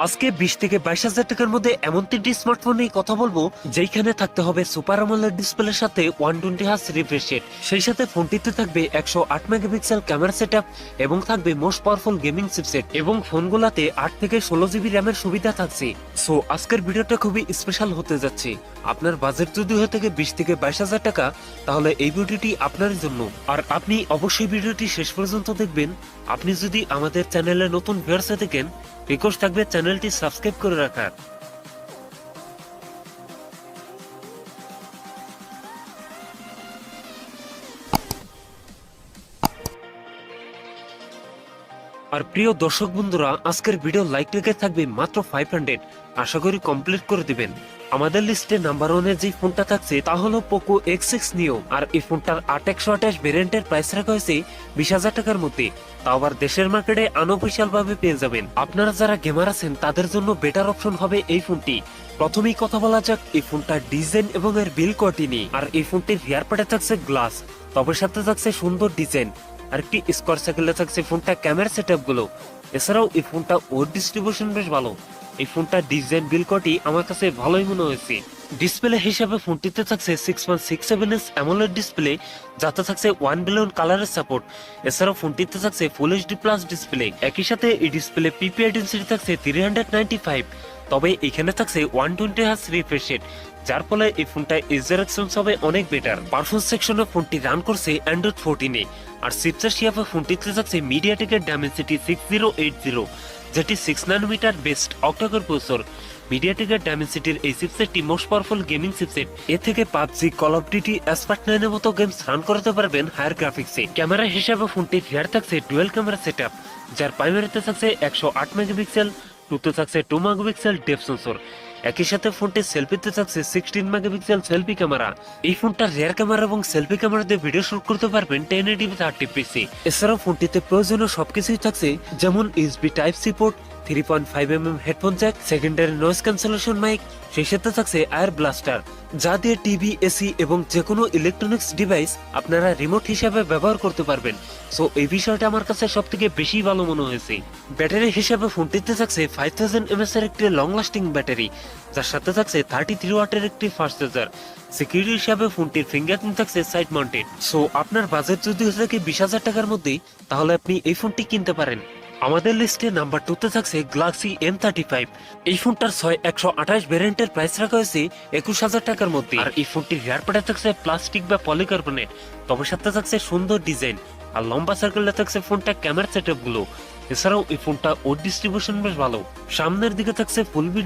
আজকে 20 থেকে 22,000 টাকার মধ্যে এমন তিনটি স্মার্টফোন নিয়ে কথা বলবো যেখানে থাকতে হবে সুপার আমোলেড ডিসপ্লের সাথে 120 হার্জ রিফ্রেশ রেট, সেই সাথে ফোনটিতে থাকবে 108 মেগাপিক্সেল ক্যামেরা সেটআপ এবং থাকবে মোস্ট পাওয়ারফুল গেমিং চিপসেট এবং ফোনগুলোতে 8 থেকে 16 জিবি র্যামের সুবিধা থাকছে। সো আজকের ভিডিওটা খুবই স্পেশাল হতে যাচ্ছে। আপনার বাজেট যদি হয়ে থাকে 20 থেকে 22,000 টাকা, তাহলে এই ভিডিওটি আপনার জন্য। আর আপনি অবশ্যই ভিডিওটি শেষ পর্যন্ত দেখবেন। আপনি যদি আমাদের চ্যানেলে নতুন ভিউয়ার্স হয়ে থাকেন, রিকোয়েস্ট থাকবে চ্যানেলটি সাবস্ক্রাইব করে রাখার। আর প্রিয় দর্শক বন্ধুরা, আজকের ভিডিও লাইক রেখে থাকবে মাত্র 500। আশা করি কমপ্লিট করে দিবেন। আমাদের লিস্টে নাম্বার 1 যে ফোনটা থাকছে তা হলো পোকো X6 নিও। আর এই ফোনটার 8128 ভেরিয়েন্টের প্রাইস রাখা হয়েছে 20,000 টাকার মধ্যে। তাও আবার দেশের মার্কেটে আনঅফিসিয়াল ভাবে পেয়ে যাবেন। আপনারা যারা গেমার আছেন তাদের জন্য বেটার অপশন হবে এই ফোনটি। প্রথমেই কথা বলা যাক এই ফোনটার ডিজাইন এবং এর বিল কোয়ালিটি নিয়ে। আর এই ফোনটির রিয়ার পার্টে থাকছে গ্লাস, তবে সাথে থাকছে সুন্দর ডিজাইন। আরেকটি স্কোয়ার সার্কেলে থাকছে ফোনটা ক্যামেরা সেটআপ গুলো। এছাড়াও এই ফোনটা ওর ডিস্ট্রিবিউশন বেশ ভালো। এই ফোনটার ডিজাইন বিল কোয়ালিটি আমার কাছে ভালোই মনে হয়েছে। ডিসপ্লে হিসাবে ফোনটিতে থাকছে 6.67 ইঞ্চ অ্যামোলেড ডিসপ্লে, যাতে থাকছে 1 বিলিয়ন কালারের সাপোর্ট। এছাড়াও ফোনটিতে থাকছে ফুল এইচডি প্লাস ডিসপ্লে। একই সাথে এই ডিসপ্লে পিপিআই ডেনসিটি থাকছে 395, তবে এখানে থাকছে 120 হার্জ রিফ্রেশ রেট, যার ফলে এই ফোনটা ইউজার এক্সপিরিয়েন্স হবে অনেক বেটার। পারফরম্যান্স সেকশনে ফোনটি রান করছে অ্যান্ড্রয়েড 14 এ। আর চিপসেট হিসাবে ফোনটিতে থাকছে মিডিয়াটেকের ডায়মেনসিটি 6080, যেটি 6 ন্যানোমিটার বেস্ট অক্টাকোর প্রসেসর। মিডিয়াটেকের ডায়মেনসিটির এই চিপসেটটি মোস্ট পাওয়ারফুল গেমিং চিপসেট। এ থেকে পাবজি, কল অফ ডিউটি, এসপার্ট 9 এর মতো গেমস রান করাতে পারবেন হায়ার গ্রাফিক্সে। ক্যামেরা হিসাবে ফোনটির রিয়ার থাকছে ডুয়াল ক্যামেরা সেটআপ, যার প্রাইমারিতে থাকছে 108 মেগাপিক্সেল, টুতে থাকছে 2 মেগাপিক্সেল ডেপথ সেন্সর। একই সাথে ফোনটির সেলফিতে থাকছে 16 মেগাপিক্সেল সেলফি ক্যামেরা। এই ফোনটার রিয়ার ক্যামেরা এবং সেলফি ক্যামেরা দিয়ে ভিডিও শুট করতে পারবেন 1080p 30fps। এছাড়াও ফোনটিতে প্রয়োজনীয় সবকিছুই থাকছে, যেমন USB type C port, 3.5mm headphone jack, secondary noise cancellation mic, সেই সাথে থাকছে এয়ার ব্লাস্টার, যা দিয়ে টিভি, এসি এবং যে কোনো ইলেকট্রনিক্স ডিভাইস আপনারা রিমোট হিসাবে ব্যবহার করতে পারবেন। সো এই বিষয়টা আমার কাছে সব থেকে বেশি ভালো মনে হয়েছে। ব্যাটারি হিসাবে ফোনটিতে থাকছে 5000 mAh এর একটি লং লাস্টিং ব্যাটারি, যার সাথে থাকছে 33 ওয়াটের একটি ফাস্ট চার্জার। সিকিউরিটি হিসাবে ফোনটির ফিঙ্গারপ্রিন্ট থাকছে সাইড মাউন্টেড। সো আপনার বাজেট যদি হয়ে থাকে 20,000 টাকার মধ্যে, তাহলে আপনি এই ফোনটি কিনতে পারেন। আমাদের লিস্টে নাম্বার 2 তে থাকছে গ্যালাক্সি M35। এই ফোনটার 128 ভেরিয়েন্টের প্রাইস রাখা হয়েছে 21,000 টাকার মধ্যে। আর এই ফোনটির রিয়ার পার্টে থাকছে প্লাস্টিক বা পলিকার্বনেট, তবে সাথে থাকছে সুন্দর ডিজাইন। আর লম্বা সার্কেলে থাকছে ফোনটা ক্যামেরা সেটআপ গুলো। এছাড়াও এই ফোনটা ওর ডিস্ট্রিবিউশন বেশ ভালো। সামনের দিকে থাকছে ফুল ভি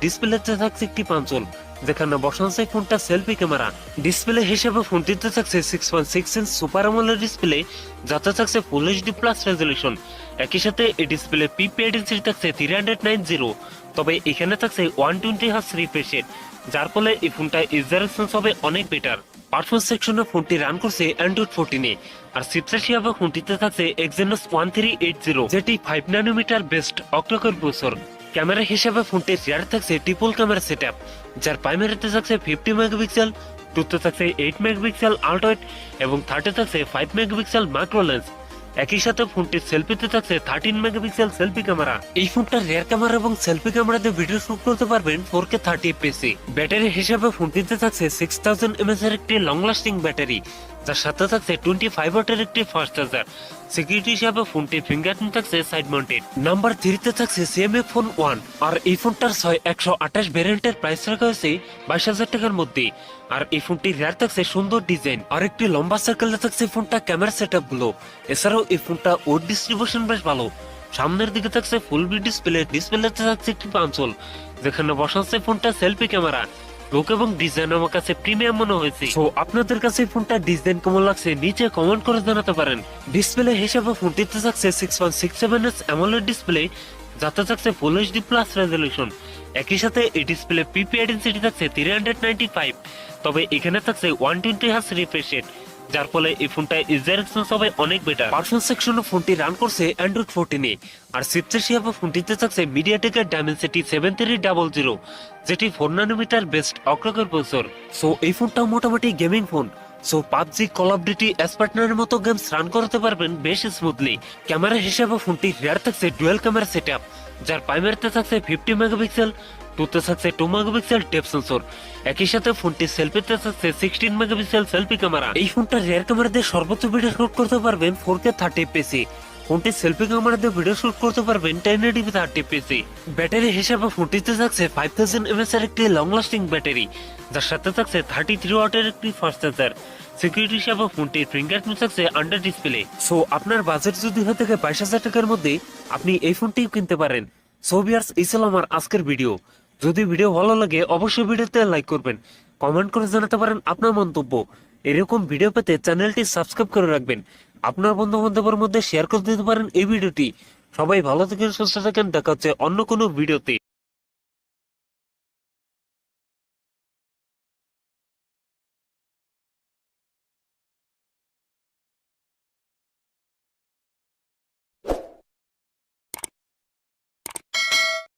ডিসপ্লেতে থাকছে একটি পাঞ্চল, যেখানে বসানো আছে ফোনটা সেলফি ক্যামেরা। ডিসপ্লে হিসেবে ফোনটিতে থাকছে 6.6 ইঞ্চ সুপার আমোলেড ডিসপ্লে, যাতে থাকছে ফুল এইচডি প্লাস রেজলিউশন। একই সাথে এই ডিসপ্লে পিপিআই ডেনসিটি থাকছে 390, তবে এখানে থাকছে 120 হার্জ রিফ্রেশ রেট, যার ফলে এই ফোনটা ইউজার এক্সপিরিয়েন্স হবে অনেক বেটার। পারফরম্যান্স সেকশনে ফোনটি রান করছে অ্যান্ড্রয়েড 14 এ। আর চিপসেট হিসাবে ফোনটিতে থাকছে Exynos 1380, যেটি 5 nanometer best octa-core processor. Camera হিসাবে ফোনটির রিয়ার থাকছে ট্রিপল ক্যামেরা সেটআপ, যার প্রাইমারিতে থাকছে 50 মেগাপিক্সেল, টুতে থাকছে 8 মেগাপিক্সেল আল্ট্রা এবং থার্ডে থাকছে 5 মেগাপিক্সেল মাইক্রো লেন্স। একই সাথে ফোনটির সেলফিতে থাকছে 13 মেগাপিক্সেল সেলফি ক্যামেরা। এই ফোনটার রিয়ার ক্যামেরা এবং সেলফি ক্যামেরা দিয়ে ভিডিও শুট করতে পারবেন 4K 30fps। ব্যাটারি হিসাবে ফোনটিতে থাকছে 6000 mAh এর একটি লং লাস্টিং ব্যাটারি, যার সাথে থাকছে 25 ওয়াটের একটি ফাস্ট চার্জার। সিকিউরিটি হিসাবে ফোনটি ফিঙ্গারপ্রিন্ট থাকছে সাইড মাউন্টেড। নাম্বার 3 তে থাকছে Xiaomi Phone 1। আর এই ফোনটার 128 ভেরিয়েন্টের প্রাইস রাখা হয়েছে 22,000 টাকার মধ্যে। আর এই ফোনটির রিয়ার থাকছে সুন্দর ডিজাইন আর একটি লম্বা সার্কেলে থাকছে ফোনটা ক্যামেরা সেটআপ গুলো। এছাড়াও এই ফোনটা ওর ডিস্ট্রিবিউশন বেশ ভালো। সামনের দিকে থাকছে ফুল ভি ডিসপ্লেতে থাকছে একটি পাঞ্চল, যেখানে বসানো আছে ফোনটা সেলফি ক্যামেরা। লুক এবং ডিজাইন আমার কাছে প্রিমিয়াম মনে হয়েছে। সো আপনাদের কাছে ফোনটা ডিজাইন কেমন লাগছে নিচে কমেন্ট করে জানাতে পারেন। ডিসপ্লে হিসেবে ফোনটিতে থাকছে 6.67 ইঞ্চ অ্যামোলেড ডিসপ্লে, যাতে থাকছে ফুল এইচডি প্লাস রেজলিউশন। একই সাথে এই ডিসপ্লে পিপিআই ডেনসিটি থাকছে 395, তবে এখানে থাকছে 120 হার্জ রিফ্রেশ রেট, যার ফলে এই ফোনটা ইউজার এক্সপিরিয়েন্স হবে অনেক বেটার। পারফরম্যান্স সেকশনে ফোনটি রান করছে অ্যান্ড্রয়েড 14 এ। আর চিপসেট হিসেবে ফোনটিতে থাকছে মিডিয়াটেকের ডায়মেনসিটি 7300, যেটি 4 nanometre best octa-core processor. So এই ফোনটাও মোটামুটি gaming phone. So PUBG, call of duty, এসপার্ট 9 এর মতো গেমস রান করতে পারবেন বেশ স্মুথলি। ক্যামেরা হিসেবে ফোনটি রিয়ার থাকছে ডুয়াল ক্যামেরা সেটআপ, যার প্রাইমারিতে থাকছে 50 মেগাপিক্সেল, টুতে থাকছে 2 মেগাপিক্সেল টেপ সেন্সর। একই সাথে ফোনটি সেলফিতে থাকছে 16 মেগাপিক্সেল সেলফি ক্যামেরা। এই ফোনটা রিয়ার ক্যামেরা দিয়ে সর্বোচ্চ ভিডিও শুট করতে পারবেন 4K 30 fps। ফোনটি সেলফি ক্যামেরা দিয়ে ভিডিও শুট করতে পারবেন 1080p 30 fps। ব্যাটারি হিসাবে ফোনটিতে থাকছে 5000 mAh এর একটি লং লাস্টিং ব্যাটারি, যার সাথে থাকছে 33 ওয়াটের একটি ফাস্ট চার্জার। সিকিউরিটি হিসাবে ফোনটির ফিঙ্গারপ্রিন্ট থাকছে আন্ডার ডিসপ্লে। সো আপনার বাজেট যদি হয়ে থাকে 22,000 টাকার মধ্যে, আপনি এই ফোনটিও কিনতে পারেন। সো ভিউয়ার্স, এই ছিল আমার আজকের ভিডিও। যদি ভিডিও ভালো লাগে অবশ্যই ভিডিওতে লাইক করবেন, কমেন্ট করে জানাতে পারেন আপনার মন্তব্য। এরকম ভিডিও পেতে চ্যানেলটি সাবস্ক্রাইব করে রাখবেন, আপনার বন্ধু বান্ধবের মধ্যে শেয়ার করে দিতে পারেন এই ভিডিওটি। সবাই ভালো থাকেন, সুস্থ থাকেন, দেখা হচ্ছে অন্য কোনো ভিডিওতে।